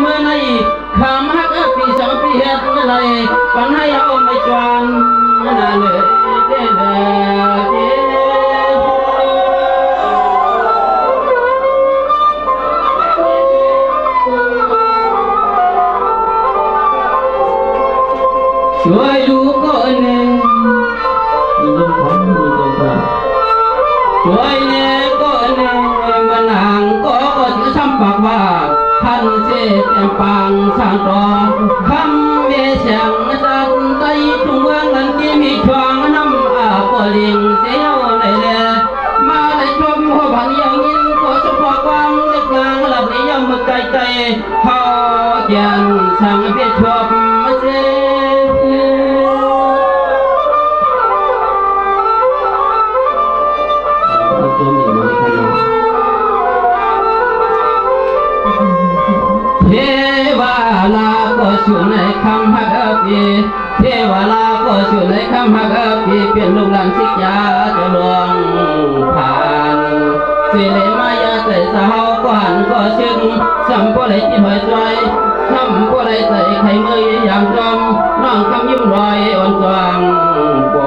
เมื่อในคำฮักปีสองปีเฮ็ดเมื่อไรปันให้เอาไม่จวนน่าเลยเด้อช่วยดูก่อนเน่มีลมพัดมีลมพัดช่วยเน่ก่อนเน่มันห่างก็จะช้ำปากว่าท่านเสียปังสร้างต่อคำเวเสียงจันไตทุ่งเมืองนั้นที่มีช่วงน้ำอาบลิงเสียวในแลมาในชมหัวบันยังยินขอเฉพาะความเล็กลางหลับนิยมไกลใจเฮาเกียนสั่งเพียรชมมาเสีเทวาลาก็สู่ในคำฮักปีเทวาลาก็สู่ในคำฮักปีเป็นลูกหลานศิษยาจะลวงผ่านสิเลมายาใจสาวก็หันก็ซึ้งสัมปะเลยที่หอยใจสัมปะเลยใจใครมือยามจมน้องคำยิ้มรอยอ่อนจวงบ่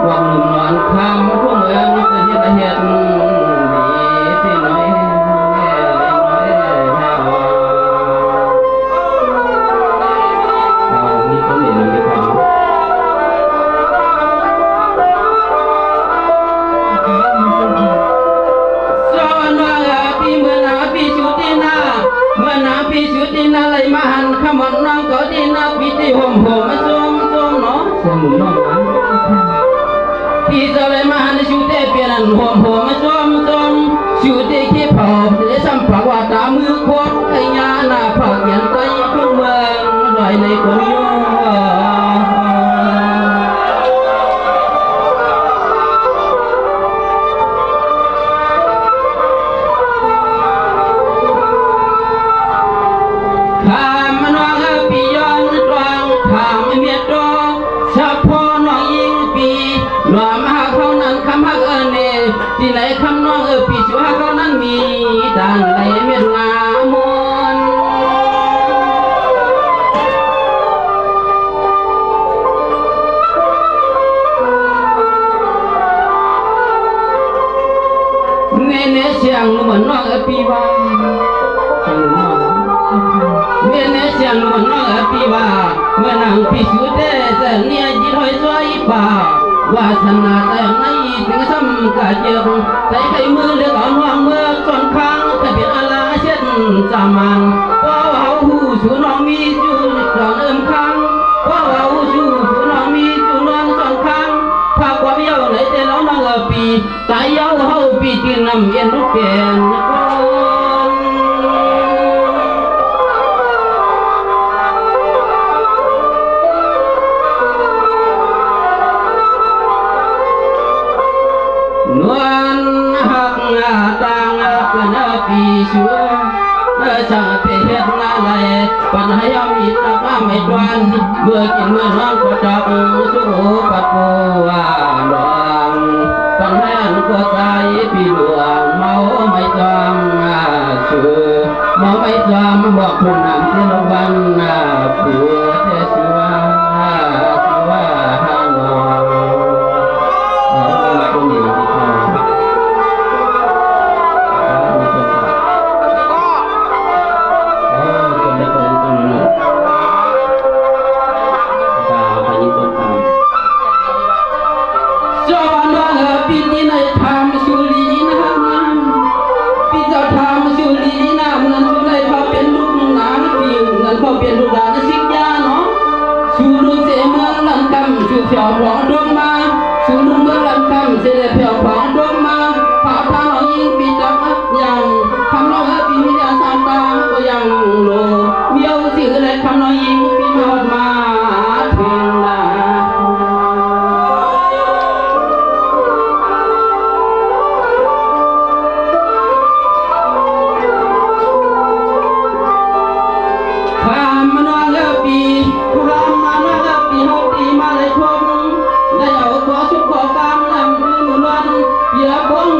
วงหนุ่มนอนคำผู้เมืองจะเฮ็ดดีสิน้อยอะไรมาหันขมันน้องก็ดีนักพี่ที่ห่มห่มมาส้มส้มเนาะส้มน้องนะพี่จะอะไรมาหันชูเตเปลี่ยนห่มห่มมาส้มส้มชูเตขี้เผาจะสัมผัสว่าตามือโคตรไอ้ยาหน้าผักเขียนใจทุกเมืองลอยในคนยุ่งที่ไหนคำน้องปีชัวเขานั้นมีด่านไหลเมียนงามนเงเนเสียงเหมือนน้องปีว่าเงเนเสียงเหมือนน้องปีว่าเมื่อนางปีชัวเด้จะเนี่ยจีถอยช่วยป่าวาสนาแต่ในถึงซ้ำกะเจียงใจใครมือเลือกอ่อนวางเมื่อส่วนข้างแต่เป็นอะไรเช่นจามันว่าเขาหูสูน้องมีจูนอนเอิ่มข้างว่าเขาหูสูน้องมีจูนอนส่วนข้างภาคความเย้าในแต่เราน้องปีตายเย้าเขาปีจีนำเย็นรุกเปลี่ยนนวลหักงาต่างกันปีชัวช่างเพียรนาไหลปัญหายามีตาบ้าไม่ดวนเมื่อกินเมื่อนอนก็จับสู้ปัดปัวดวงปัญหาก็ใจปีหลวงเมาไม่จำชูเมาไม่จำบอกคุณนำเสียวันผัวเทชัวชัวฮังโเพียวพองดวงมาสู่ลุงเมื่อลำคำเสด็จเพียวพองดวงมาพาทางเรายิ่งปีจับยังคำน้องปีมิยาสานตาก็ยังโลเมียวสิ่งอะไรคำน้องยิ่งปีมอดมาเพียงละ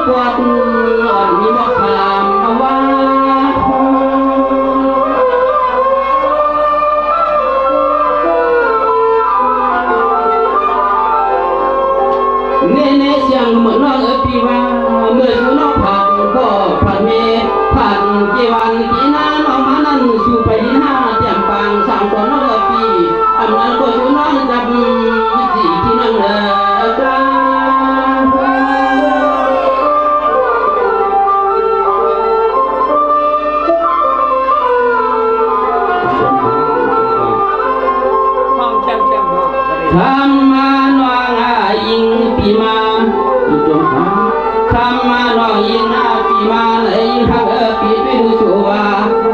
กวาดอ่อนมีมะขามเอาไว้ คำมาน้องอายิงปีมาจุดจงคำมาน้องยิงอาปีมาเลยหักปีไปดูชัว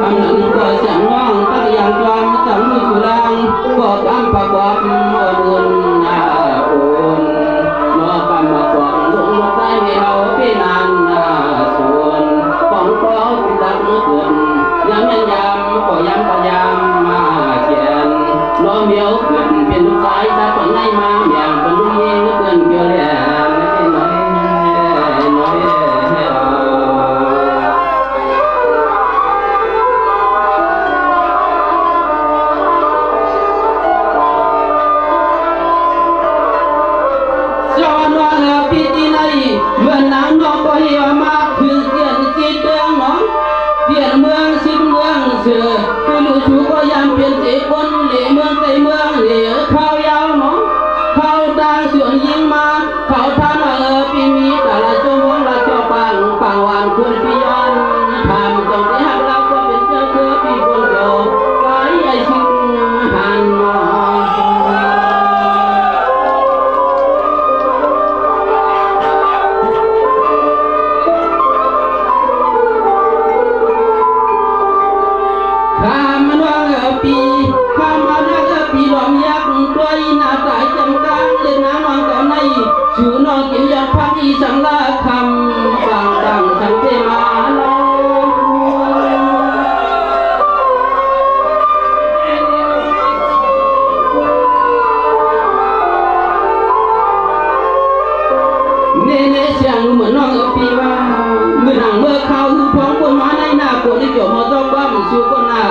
คำนั้นก็เสียงน้องตักอย่างจอมจำมือสุรังก็กำปะกอบอุ่นนาอุ่นน้องกำปะกอบลงใจให้เราพี่นานส่วนป้องป้องดักมือขึ้นย้ำก็ย้ำมาเขียนน้องเดียวขึ้นเป็นลูกสายจากคนไหนมาอย่างเป็นลูกยิงเพื่อนเกลียนน้อยเมื่อนางน้องก็เหี่ยวมาถึงเตียนจีเดืองน้องเตียนเมืองสิบเมืองเสือผู้ลูกชูก็ยังเปลี่ยนเจคนเหล่เมืองใต้เมืองเหล่ข้าวยาวน้องข้าวดังส่วนยิงมาข้าวทานปีมีแต่ละชั่วโมงละชั่วปังหวานคุณพี่ยันทำจงได้หักเราก็เป็นเจ้าคือพี่คนเดียวไว้ไอ้ชิงหันน้องชูนอกินยาพักอีสังลาคำฟังดังสังเทมาโลเน่เสียงเหมือนน้องปีว่าเมื่อหนังเมื่อเขาคือพ้องคนมาในหน้าปวดที่จบมอจ้องบ้ามันชูคนหน้า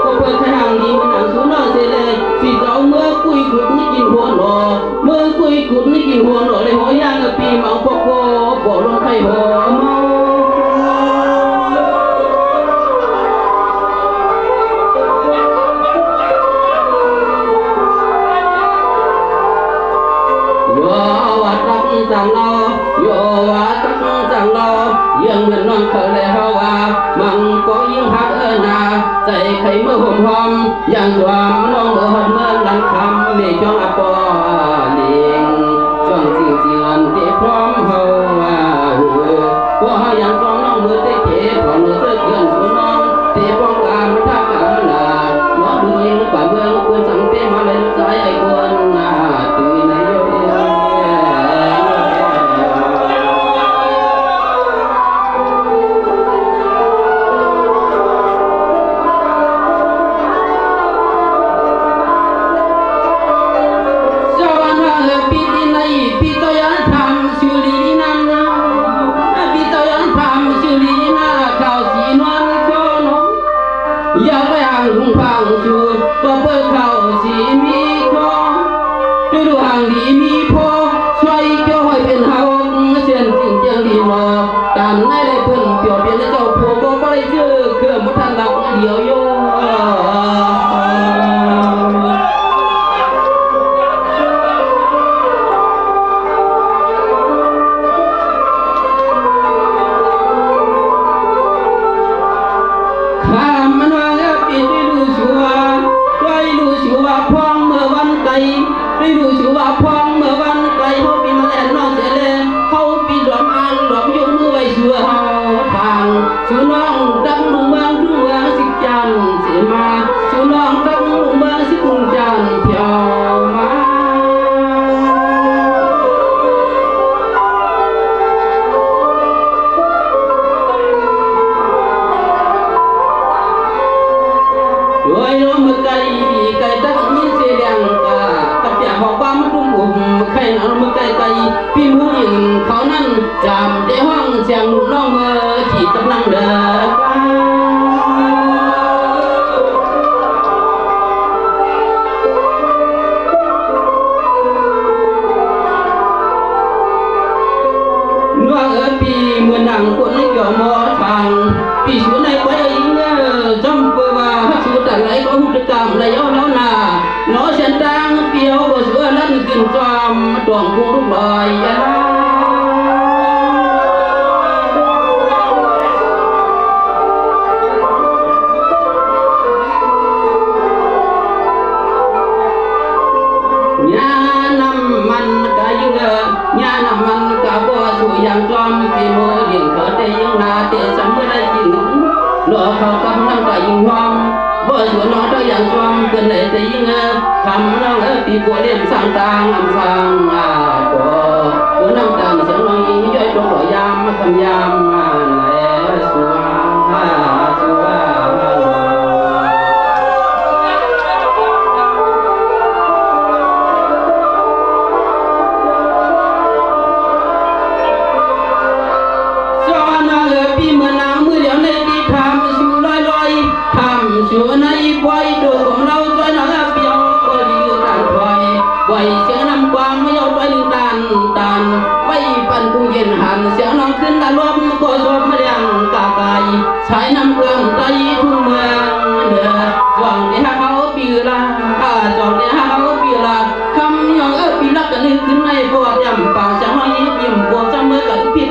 ก็เปิดแค่ทางดีมันหนังชูนอเสเลยพี่เจ้าเมื่อคุยขุดนี่กินหัวหนอเมื่อคุยขุดนี่กินหัวหนอเลยหัวยางปีเมาพกโกบอกลงไข่หัวเมาโยวัดตักจังเราโยวัดตักจังเรายังเหมือนน้องเขาเลยเขาว่ามันก็ยิ่งหักนาใจใครเมื่อห่มหอมอย่างความน้องเมื่อหอมเมื่อลังคำไม่จ้องอปอเลียงจ้องสิ่งเสียนเตะพร้อมเขาว่าพออย่างจ้องน้องมือเตะเจ็บพอมือเตะเกินสุน้องเตะป้องกันมาทักกันนาน้องดูยิงกว่าเมืองควรสังเตะมาเลยใจไอ้คนตื่นในโยอย่าไปอ่างลุงฟังชูก็เปิดเข้าสีมีคอดูดูอ่างดีมีพอช่วยเจ้าให้เป็นเฮาเช่นจริงจังดีมอตามในได้เพิ่นเปลี่ยนเปลี่ยนเจ้าผัวก็บ่ได้ชื่อเครื่องมุทันหลักเดียวโยได้ดูชื่อว่าพองเมื่อวันไกลเขาปีมาแลนนอกเสียเลยเขาปีดอมอ่างดอมยกมือไว้เชื่อเฮาทางชูน้องดังลุงเมืองทุ่งเมืองสิจันเสียมาชูน้องดังลุงเมืองสิกุงจันเที่ยวมาด้วยน้องมือไก่ไก่ตั้งยินเสียงกาบอกว่ามันรุ่มอุ่มใครเอามือไกลๆพี่ผู้หญิงเขานั้นจำได้ห้องเสียงหนุ่มน้องเมื่อที่กำลังเดินนัวปีเมื่อนั่งคนเกี่ยวมอทางปีชูในไว้จำเปิดว่าชูแต่ไหลก็หุ่นกรรมไรเอาแล้วนาน้อเสียนดังเปียวก็เสือนั่นกินจอมดวงพุงลูกลอยยาญา yang tuam pimo yang kete yang nate sampai jinu lo kau kam nang ka yung huam bo su no to yang tuam ken le te yung kam nang pi bo lem sang tang am sang a ko nang tan sang nang yoi to lo yam kam yam le su su chúa nay quay đồ cùng lâu cho nó biểu có đi đàn thoại quay sẽ năm qua mới yêu quay đàn đàn quay phần cung yên hàn sẽ nóขึ้นđàn lốp có gió mà đèn cả cài trái năm gần tay thu mưa nửa chọn để hát áo bì la chọn để hát áo bì la khăm nhong ở bì lắc cáiขึ้นnày có nhầm bằng sẽ nó như điểm của trong mưa cả biết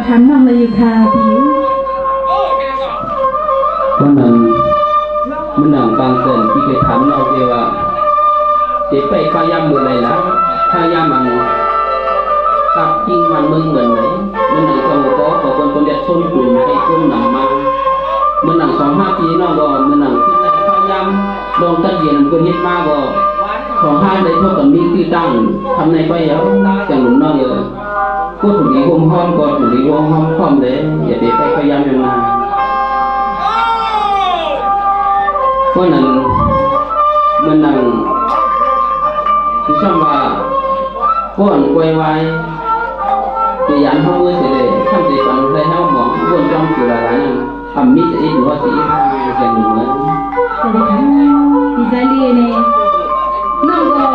ทันน้องเลยอยู่ค่ะพี่ วันนั้นมันหนังบางเส้นที่เคยถามเราเกี่ยวว่าเด็กไปข้ายำมืออะไรนะข้ายำมันกับจริงมันมึงเหมือนไหนมันหนังสองก็ของคนเดียวชนกลุ่มให้คนหนังมามันหนัง2-5 ปีน้องก็มันหนังขึ้นในข้ายำลองตั้งเย็นเพื่อฮิตมากก็2-5ได้เท่ากับมีที่ตั้งทำในไปแล้วจังหนุ่มน้องเยอะก็ถูกดีวงห้อมก็ถูกดีวงห้อมพร้อมเลยอย่าเด็กไปข้ายำยังมาเพราะนั้นมันนั่งที่ช่างว่าก้อนกล้วยไว้ที่ยันห้องมือเสด็จทำใจฝันใจห้องหมองก้นจอมสุราลานั่งทำมิตรอีกหรือว่าสีทางเสียงหนุ่มเหมือนสวัสดีค่ะดีใจดีเนี่ยน้องก็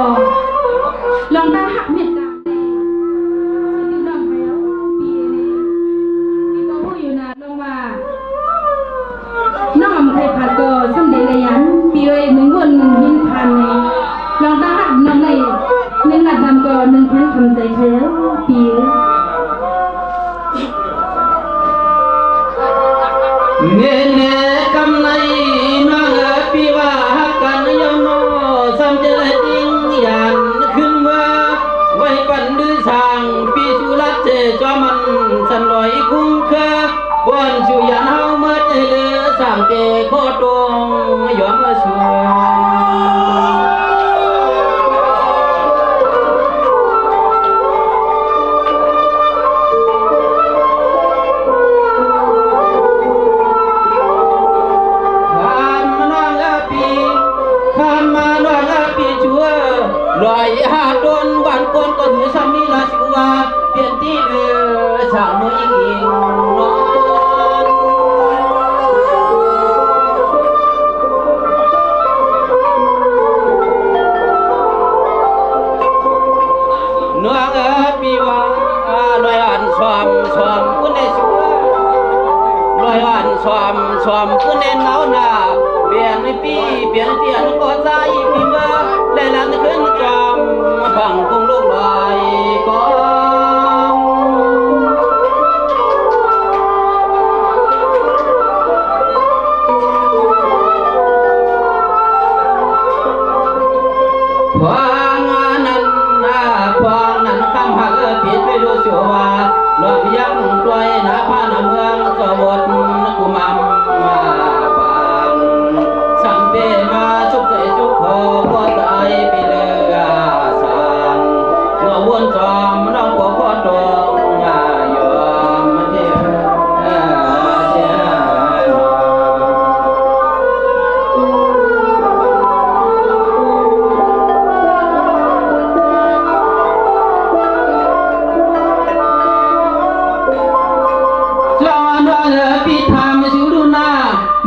ลองตั้งหักเม็ดกันสวัสดีน้องไปแล้วปีนี้พี่ก็พูดอยู่นะลองว่าน้องเคยผ่านก็สำเร็จเลยยันปีเอ้ย1 วันยินผ่านเลยลองตั้งหักน้องเลย1 นัดดำก็1,000คำใจใครแล้วปีเน่เน่กำไนน้องปีว่าฮักกันยาวโนซ้ำจะได้ดิ้งยันขึ้นว่าไว้ปันดื้อสางปีสุรัตเจจอมันสันลอยคุ้งเคบอนสุยันเฮาเมื่อเจเลือสามเจโคตรงยอมมาสวยลอยหาดนบ้านคนก็ถือสามีราชิวาเปลี่ยนที่สาวมืออิงอิงน้องน้องปีว่าลอยอันสวมคุณในชัวลอยอันสวมคุณในหนาวหนาเปลี่ยนปีเปลี่ยนเตียนก็ใจปีเมื่อได้ลังขึ้นจอมฟังคงลูกลอยก็พวงนั้นคำหักผิดไปดูเสียวว่าหลอกยังปล่อยหน้าผ้าหน้าเมืองสวดกุมามมาฟังสังเบมาชุบใส่ชุบคอพ่อตายไปเลือสังเมื่อวนจอมน้องก็ขอตรงยอมเทีย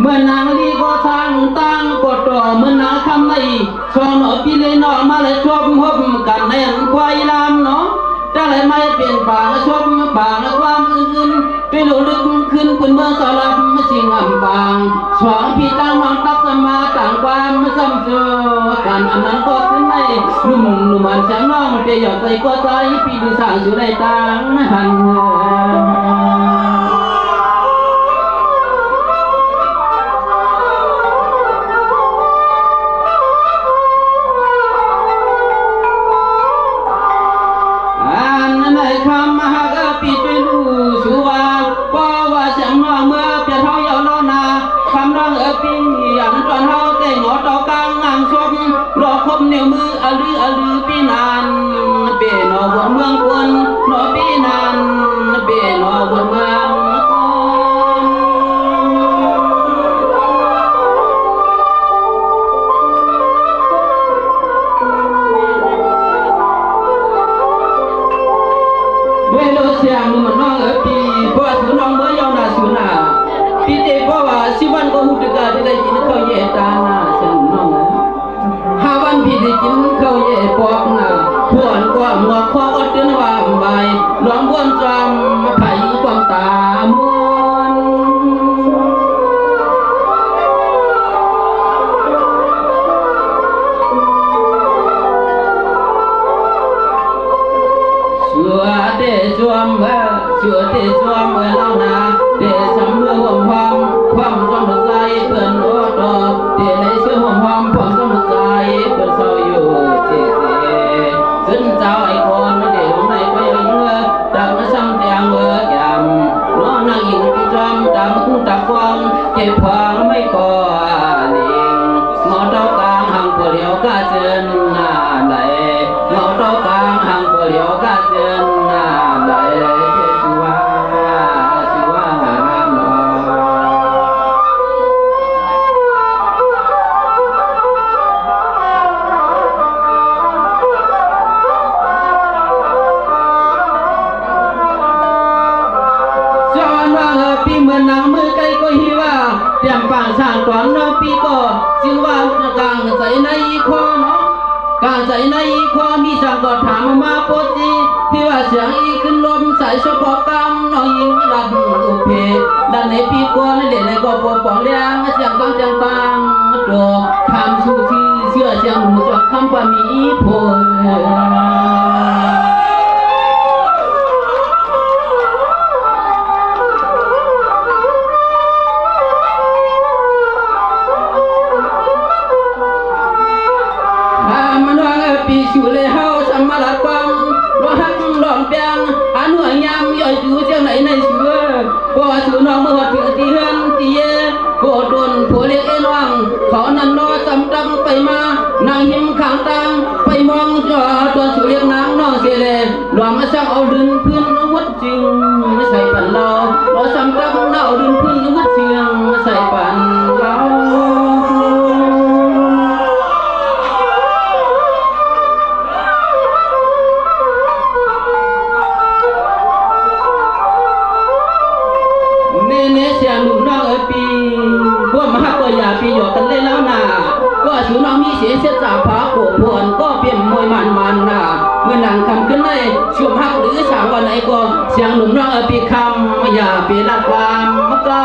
เมื่อนางลีก็สร้างตั้งกดต่อเมื่อนางคำในชอนอปีเลยนอมาเลยชอบพบกันในอันควายลำเนาะจะเลยไม่เปลี่ยนป่าชอบป่าความอื่นไปหลุดลึกขึ้นพื้นเมืองสลับสิ่งอ่ำปางสองพี่ตั้งวางตักสมาต่างความซ้ำเจอกันอันนั้นก็ขึ้นในลุ่มมันแสงน้องเตยหยอดใส่ก็ใจพี่ดูสร้างสู่ได้ตังหันเนียวมืออลือปีนานเปนอวนเมืองคนนอปีนานเปนอวนเมืองด้วยรถเสียงมันน้องปีเพราะว่าถือน้องเมื่อยาวนาสุนาปีเตเพราะว่าสิวันก็หุดกาได้ยินเขาเยตานาเสียงน้อง5 วันพี่ได้กินข้าวเย่ปอกหน้าพวนกว่าหัวคออดเดินว่าใบร้องวนจำไผ่ความตามวนชัวเตจวมชัวเต จวมเมื่อเล่านาเตจำเมื่อห่มหอมความจอมใจเปิ่นโอดอเตเลยเชื่อห่มหอมความจอมใจเปิ่นเศร้าอยู่เจขึ้นเจ้าไอ้คนไม่ได้ลงในก็ยังเงือดังซ้ำแตงเมื่อยำน้องนางหญิงที่จอมดำคุ้งตะควงเก็บพางไม่ก่อลิงงอเต้ากลางหังปวดเหลียวกะเจินหน้าไหลงอเต้ากลางหังปวดเหลียวกะเจินหน้าไหลชัวชัวหาหนอจอนว่าปีเมื่อนางมือไกลก็ฮิว่าเตรียมปางสร้างก่อนน้องปีก็จึงว่ากลางใจในคอเนาะกลางใจในคอมีสั่งก็ถามมาโปจีที่ว่าเสียงอีขึ้นลมใส่เฉพาะกรรมน้องยิงดันอุเพดันในปีก่อนเด่นในก็ปอปองเลี้ยงเสียงต้องจังตังโดทำสู้ที่เชื่อเสียงหมูจอกคำว่ามีผลปีชูเลยเฮาสมมาละปังรอหักลองเปียงอันหัวยำย่อยจูเจ้าไหนในเสือก็สูน้องเมื่อถือที่เฮือนที่เย่ก็โดนผัวเลี้ยงเอ็นวังเขานั่นนอจำตังไปมานางหิมข้างตังไปมองจอตัวสูเลี้ยงนางน้องเสียเลยหลวงมาสั่งเอาดินพื้นวัดจริงไม่ใส่ปั่นเราเราจำตังเอาดินพื้นวัดเชียงไม่ใส่ปั่นเราปีหยอกกันเล่นแล้วนะก็ชูน้องมีเสียเสียจ่าผาโกพวนก็เปลี่ยนมวยมันนะเมื่อนางคำขึ้นเลยช่วงหักหรือสาววันไหนก็เสียงหนุ่มน้องปีคำอย่าปีรักความมะเกา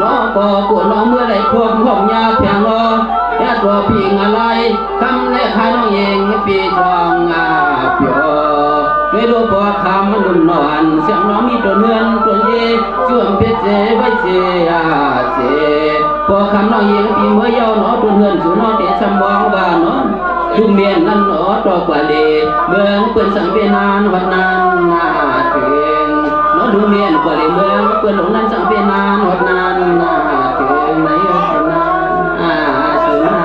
น้องก็ปวดน้องเมื่อไรควบห้องยาแผงรอยาตัวพิงอะไรคำแรกให้น้องเองปีทองเปียวด้วยรูปพอคำมันนุ่มนวลเสียงน้องมีตัวเนือนตัวเย่ช่วงเพชรเจไว้เจเจพอคำน้องเองปีเมื่อยาวน้องตัวเนือนสูน้องเตะสมองบ้านน้องดูเมียนนั่นน้องตัวกว่าเลเมืองเปิดสังเวียนานวันนั้นเก่งน้องดูเมียนกว่าเลเมืองเปิดหลงนั้นสังเวียนานวันนั้นเก่งไหนกันนะสุนา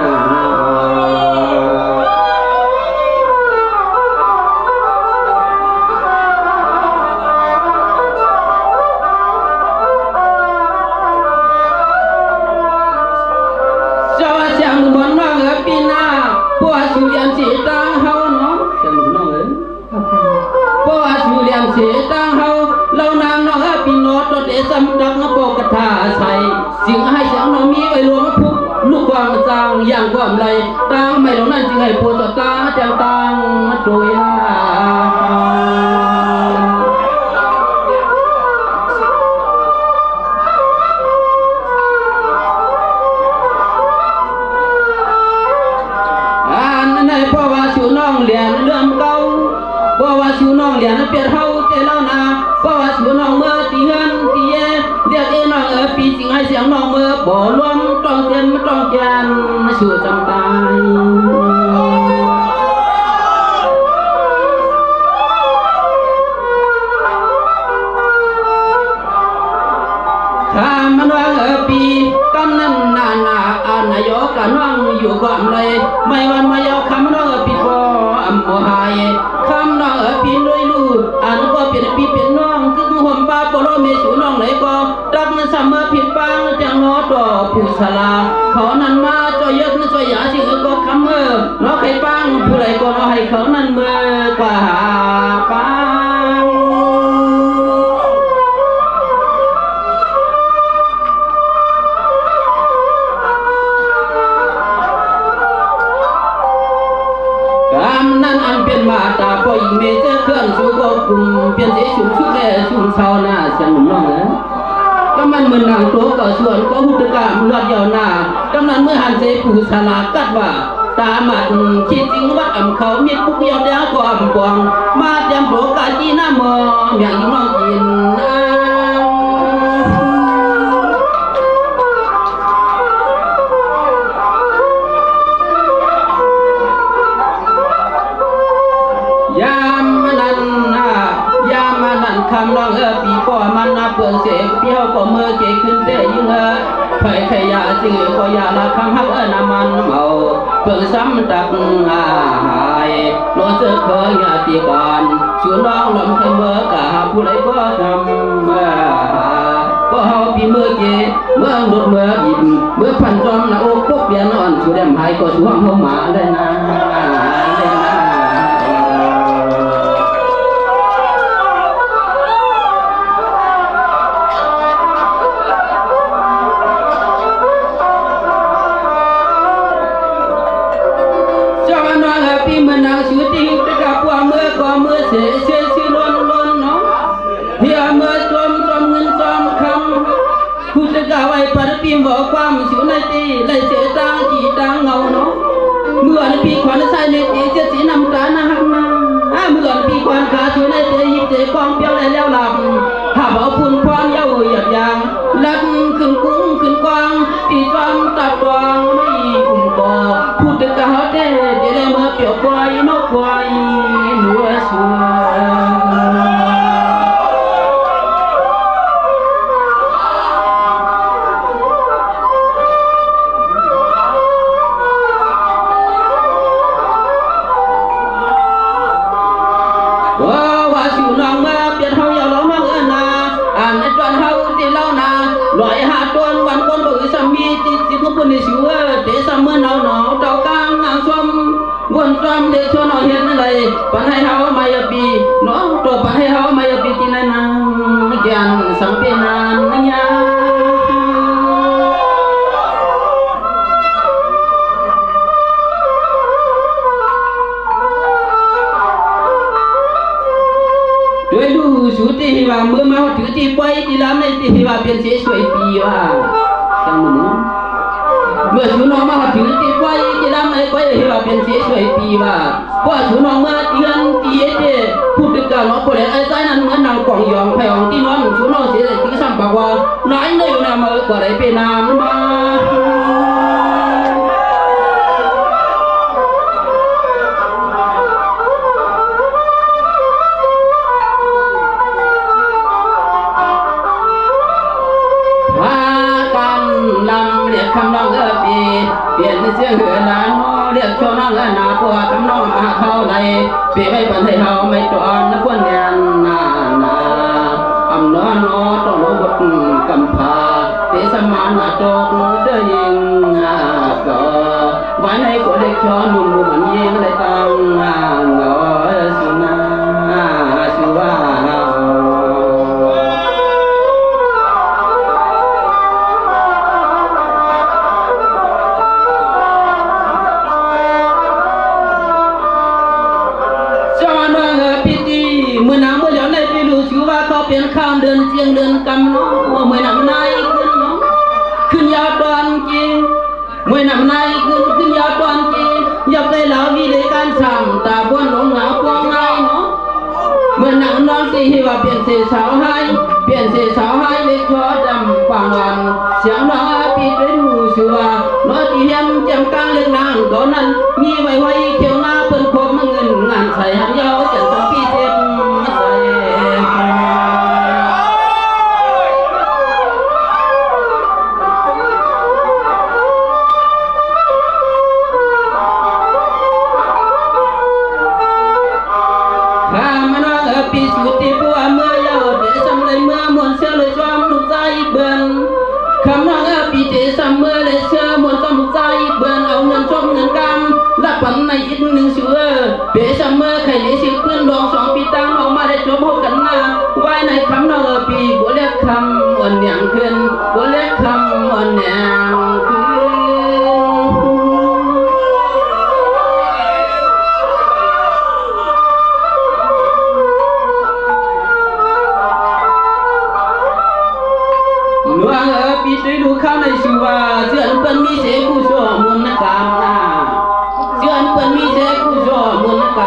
ปีหน้าพวกสุเรียนสีตังเฮาเนาะเสียงน้องเอ๋ยพวกสุเรียนสีตังเฮาเรานางน้องปีโนดเดสมดักนปกถาใส่สิ่งให้เสียงน้องมีไว้รวมพุกลูกความจางอย่างความไรตังไม่ลงนั่นจึงให้โพสตาจังตังโดยเพราะว่าชูน้องเรียนเรื่องเก่าเพราะว่าชูน้องเรียนเปลี่ยนเฮาเตล่านาเพราะว่าชูน้องเมื่อตีเฮือนตีเย่เรียกเอ็น้องปีสิงให้เสียงน้องเมื่อบ่รวมต้องเตียนต้องแกนชูจำตายข้ามันว่าปีกำนันนาอนายกกับน้องอยู่ความเลยไม่วันมายาวคำน้องปีก็อัมโมหายคำน้องปีน้อยลูอันก็เป็นปีเป็นน้องคือห่มป้าปโลเมสูน้องไหนก็รักมันเสมอผิดปังจังน้อต่อผู้สลาเขานั้นมาจอยยศจอยยาสิก็คำเมื่อน้องใครปังผู้ใดก็ให้เขานั้นเมื่อกว่าปังนั่นอันเป็นมาตาพ่อหญิงเมเจอเครื่องสู้ก็กลุ่ม เปลี่ยนเสียชุ่มชุดเลยชุ่มเศร้าหน้าเสียงหนุ่มน้องเลยกำนันมือนางโตก็ส่วนก็หุตกะมลอดยาวหน้ากำนันเมื่อหันเสผู้สลากัดว่าตาหมัดคิดจริงวัดอ่ำเขามีปุกยอดยาวกว่าอ่ำกวางมาเตรียมโปรกาจีน้ามออย่างน้องกินยามนั้นคำร้องปีก่อมันน่าเปิดเสียงเปี้ยวก็เมื่อเกขึ้นเตยยิ่งไฟขยะสิ่งก็ยาละคำฮักน้ำมันเมาเปิดซ้ำตักหายโน้ตเคยยาตีกันชวนน้องลำเคยเมื่อกะผู้ใดก็ทำก็เฮาปีเมื่อเกเมื่อหลุดเมื่อหยิบเมื่อพันจอมหน้าอกพวกเปียนอ่อนชูแดมหายก็ช่วงหัวหมาได้นะเสียชื่อล้นเนาะเฮียเมื่อจอมเงินจอมคำผู้จะกล่าวไว้ปฏิปิมบอกความสิวในตีเลยเสียตังจีตังเงาเนาะเมื่อในปีขวัญใส่ในตีเสียสีน้ำตาหนักมาเมื่อปีขวัญขาสิวในตีหยิบเสียกองเปี้ยวได้แล้วหลับถ้าเอาปุ่นความเย้าหยาดยางลัดขึ้นกุ้งขึ้นกวางตีจอมตัดกวางไม่กุ่มก่อผู้จะกล่าวได้เมื่อเปียวควายนกควายหนัวสัวว่าสิวน้องมาเปลี่ยนเฮาอย่าร้องน้องนาในจวนเฮาที่เล่านาลอยหาต้นวันก้นบ่สามีติดสิพวกปุ่นสิวเตะซ้ำเมื่อหนาวเจ้ากลางนางชมวนจอมเดชนเห็นอะไรปันให้เฮามายปีน้องตัวปันให้เฮามายปีที่ไหนนางแกนสังเปนานยาด้วยดูสุดที่ว่าเมื่อมาถือที่ไปที่ลำในที่ว่าเป็นเสียสวยปีว่าจังหนุ่มเมื่อชูน้องมาถือที่ไปที่ลำในไปที่ว่าเป็นเสียสวยปีว่าว่าชูน้องมาเตียนตีเด็พูดถึงการน้องคนไอ้ใจนั้นเหมือนนางกองยองพยองที่น้องชูน้องเสียที่ซ้ำบอกว่าน้อยเลยนะมาก็ได้เป็นนามมาคำน้องปีเปลี่ยนเสียงเหือนาโนเรียกชน้องนาปัวคำน้องมาเข้าในปีไม่ปันให้เฮาไม่ตอนนักวนเรียนนาอำนอนนอต้องลงบทกำพาเตสมานนาตกเดิยิงก็ไว้ในคนเด็กชอนนุ่มมันยิงเลยตังเงาสุนาสุว่าเป็นข้ามเดินเจียงเดินกำน้องเมื่อนำนายขึ้นน้องขึ้นยาวตอนจีเมื่อนำนายขึ้นยาวตอนจีอยากได้เหล่าวิเลการสั่งตาบวนหลงหนาพวงไงเนาะเมื่อนังนอนที่ว่าเปลี่ยนเสียสาวให้เปลี่ยนเสียสาวให้เล็กชอดำฟังวันเสียงน้องปีดเป็นหูชัวนอที่เห็นจำกลางเล็กนางตอนนั้นมีไว้เขียวหน้าเปิ้นคบเงินงานใส่หันยาวจะสังปีเจ็บใส่ปีสุดที่ปัวเมื่อเยาเดชำเลยเมื่อมวนเชื่อเลยจอมลูกใจเบิ่นคำน้องปีเดชำเมื่อเลยเชื่อมวนจอมลูกใจเบิ่นเอาเงินชมเงินกำละปันในอีกหนึ่งชัวเดชำเมื่อใครเลี้ยสิขึ้นดอง2 ปีตั้งออกมาได้จบพบกันหน้าไว้ในคำน้องปีบัวเล็กคำอ่อนเหนียงขึ้นบัวเล็กคำอ่อนเหนียงขึ้น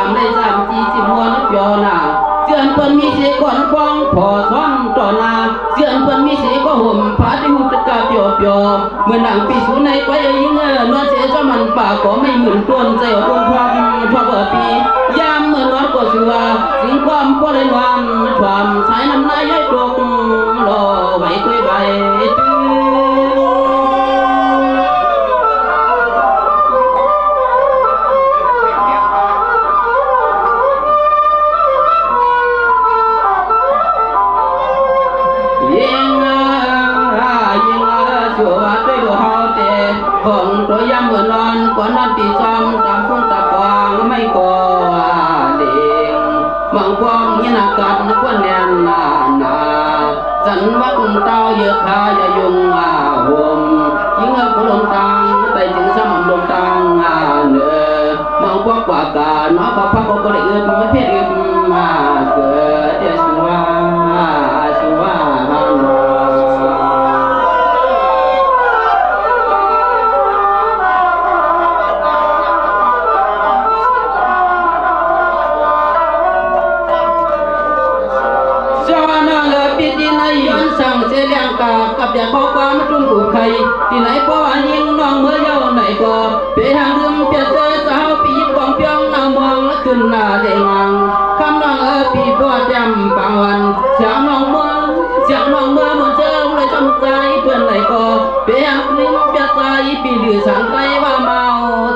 ามได้สามจีสิมัวนับยอนาเจือนเปิ้นมีเสียก่อนฟ้องพอซ้อนต่อนาเจือนเปิ้นมีเสียก็ห่มผ้าที่หุ่นตะกาเปียวเปียวเมื่อหนังปีสูในไปยิงนวลเสียสมันป่าก็ไม่หมื่นต้นใจอดความชอบปียามเมื่อนอนก็ชัวสิ่งความก็เลยวันความสายน้ำนายย้อยตกรอไว้คุยใบของตัวยามเมื่อนอนก่อนนอนตีซ้อมตามฟุ้งตาควางไม่ก่อเด้งมังควงยินอากาศนักวันแน่นนาจันวัดเต้าเยอะขาอย่ายุงห่มยิงเอาพลงตังไปถึงสมลงตังเนื้อมังควงกว่าการน้องพักก็ได้อึดไม่เพี้ยอึดมาเกิดเดชว่าชัวสั่งเสียเลี้ยงกากับอย่าขอความมาจุ่มกุบใครที่ไหนพอยิงน้องเมื่อเย้าไหนก็ไปทางลืมเปียเจอสาวปีกองเปียงนาวมองและขึ้นหน้าเด้งางคำน้องปีบ่จำปางวันเสียงน้องเมื่อมันเจอเลยจำใจเพื่อนไหนก็ไปทางลืมเปียใจปีหรือสั่งใจว่าเมา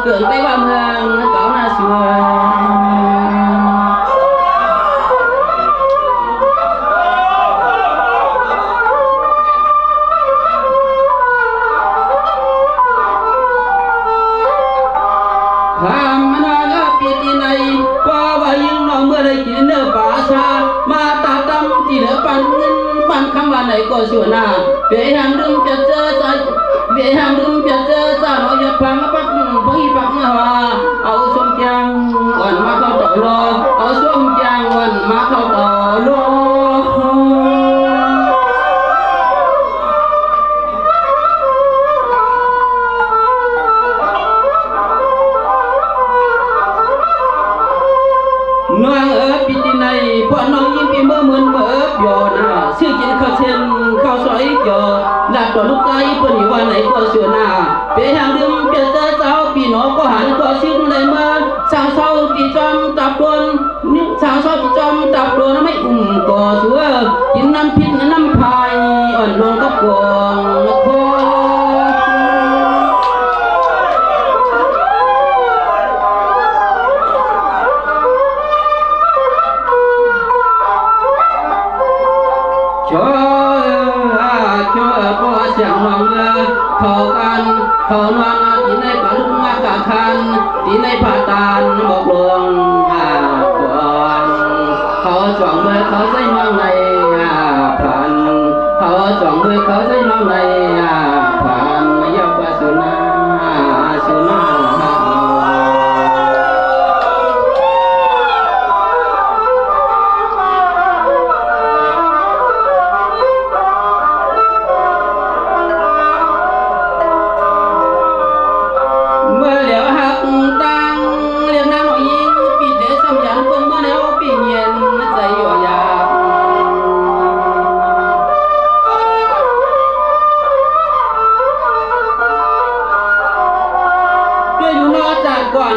เกินใจว่าเมืองเก่าหน้าสวยมาตาดำที่เหลือปันเงินปันคำว่าไหนก็ชัวหน้าเบียหังดึงจะเจอใจเบียหังดึงจะเจอใจเราอย่าพังปักพังปักหัวเอาส้มจังวันมาเข้าต่อรอเอาส้มจังวันมาเข้าต่อรอน้องปีที่ไหนพอน้องยิ้มปีเมื่อเหมือนเมื่อยอนะซื้อกินข้าวเส้นข้าวซอยเกี่ยวหลับตัวลูกใจเปิ้นอยู่ว่าไหนก็เสือหน้าไปทางดึงเปลี่ยนเจอเจ้าปีน้องก็หันก็ซึ้งเลยมาสาวเศร้าที่จอมตับโดนนี่สาวเศร้าที่จอมตับโดนไม่ก็เสือกินน้ำพิษน้ำพายอ่อนลงกับกวงคอเสียงน้องเขากันเขานอนที่ในป่าลุงกะคันที่ในป่าตาลบอกลวงก่อนเขาจ่องมือเขาใส่น้องในพันเขาจ่องมือเขาใส่น้องในพันยกว่าสุนา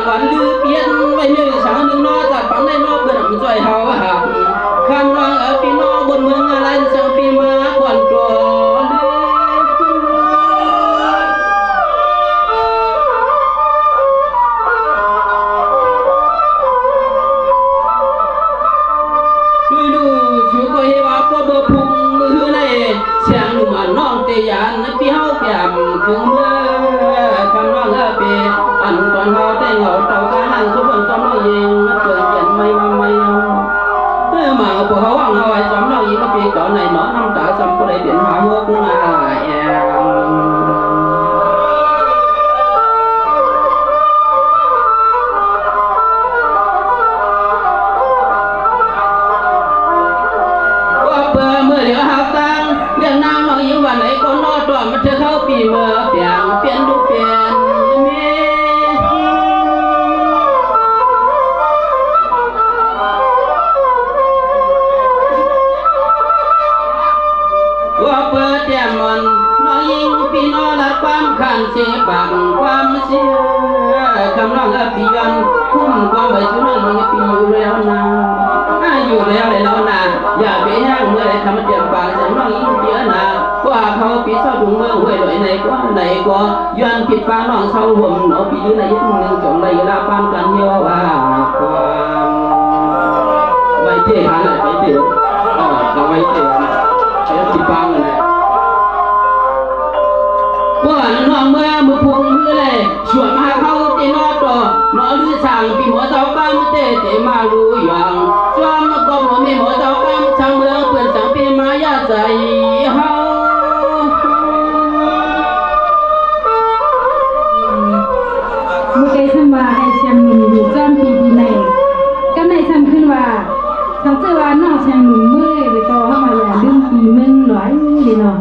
ก่อนลือเปลี่ยนไว้เมื่อสาวหนึ่งนอจากปังได้นอเพื่อนมันจ่อยเฮาหักคำน้องปีนอบนเมืองอะไรสังปีมาก่อนตัวดูชูก็เฮว่าก็เบอร์พุ่งมือในเสียงหนุ่มน้องเตียนปีเฮาแก้มถึงเมื่อคำน้องปีอันตอนเฮาได้เหงาเต่าการหันสุบนจอมเรายิงเกิดเปลี่ยนไม่มาพวกเขาว่างเอาไว้จอมเรายิงก็ปีก่อนในหนอน้ำตาซ้ำก็ได้เปลี่ยนหาหัวกุ้งว่าเปิดเมื่อเหลือหักตังเรื่องนางเรายิงวันไหนก็นอตัวมันเธอเข้าปีเมื่อเปลี่ยนดูเปลี่ยน สียกำลังปีกันคุ้มความไว้ชุนมันปีอยู่แล้วนะอยู่แล้วแล้วนะอย่าไปแห้งเมื่อไรทำเจ็บปากฉันร้องอีกเยอะนะว่าเขาปีเศร้าถุงเมืองห้วยลอยไหนก็ย้อนผิดฟ้าน้องเศร้าห่มหนอปีอยู่ในยึดเมืองจงไรลาปานกันเยอะว่าความไว้เจ๊หันเลยไว้เจ๊ก็ไว้เจ๊ใช้ผิดฟังเลยว่าน้องเมื่อมือพุงมือเลยชวนมาเข้าตีนอต่อนอลือสั่งปีหมอเจ้าบ้านเตมารู้อย่างชวนก็บ่มีหมอเจ้าบ้านช่างเมืองเพื่อนสังปีมายาใจเฮามุกไอ้ทำว่าไอ้เชียงหนุ่มอยู่จอมปีไหนก็ในทำขึ้นว่าเขาเจอว่าน้องเชียงหนุ่มเมื่อยไปต่อเข้ามาอย่าลืมปีมึงหน่อยเลยเนาะ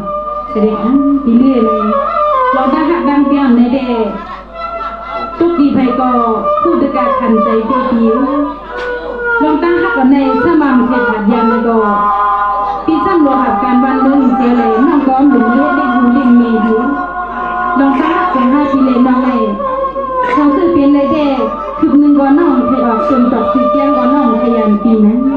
แสดงปีเรื่อยเลยเราได้หักดังเปียงในเดทุกปีไพก็พูดด้วยการทันใจปีลองตั้งหักกันในสมามเขตผัดยามในก็ปีซ้ำรอหับการวันเรื่องเสียเลยน้องก็หนุ่มเล่นได้หูเล่นเมย์ดูลองตั้งหักกันให้ปีเลยน้องเลยเขาซื้อเปลี่ยนเลยเด้คือหนึ่งก็น้องให้ออกจนตอกสิแก้งก็น้องพยายามปีนั้นเ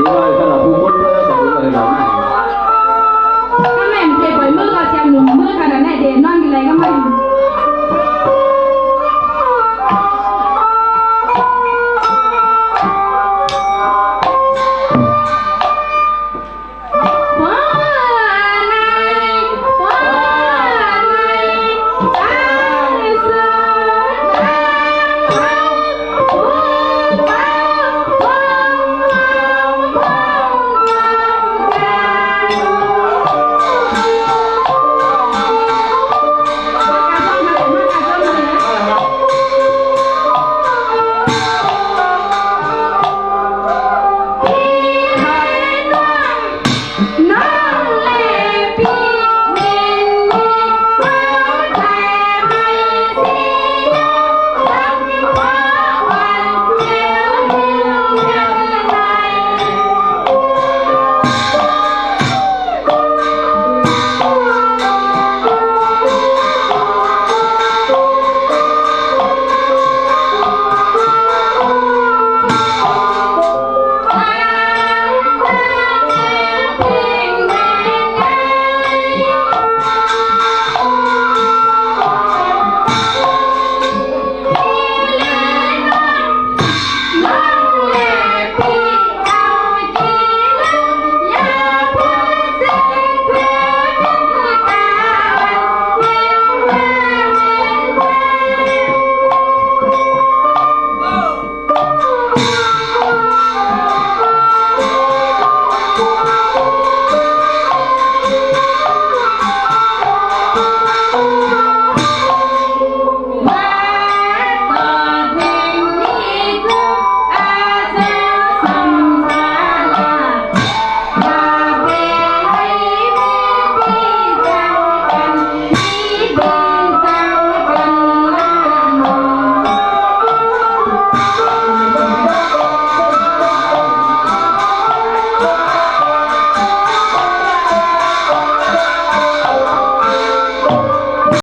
ดีมาก